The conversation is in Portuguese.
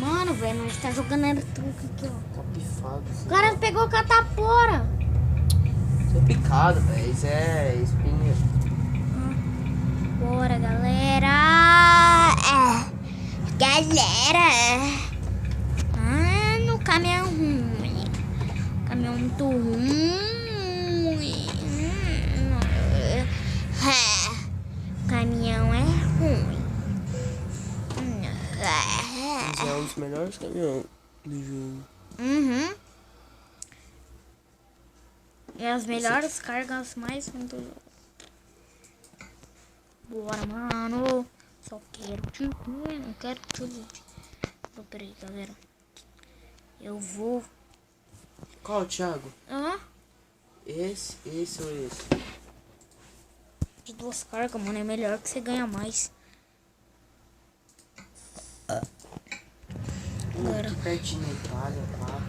Mano, velho, nós tá jogando era truque aqui, ó. Tá pifado. O cara pegou catapora. Isso é picado, velho. Isso é espinha. Bora, galera. Galera. Mano, caminhão ruim. Caminhão muito ruim. Caminhão é ruim. Esse é um dos melhores caminhões do jogo. Uhum. E as melhores cargas mais do jogo. Bora, mano. Só quero te ruim, não quero te lute. Peraí, galera. Eu vou. Qual, Thiago? Hã? Esse ou esse? De 2 cargas, mano. É melhor que você ganha mais. Agora. Aqui pertinho na Itália, pá.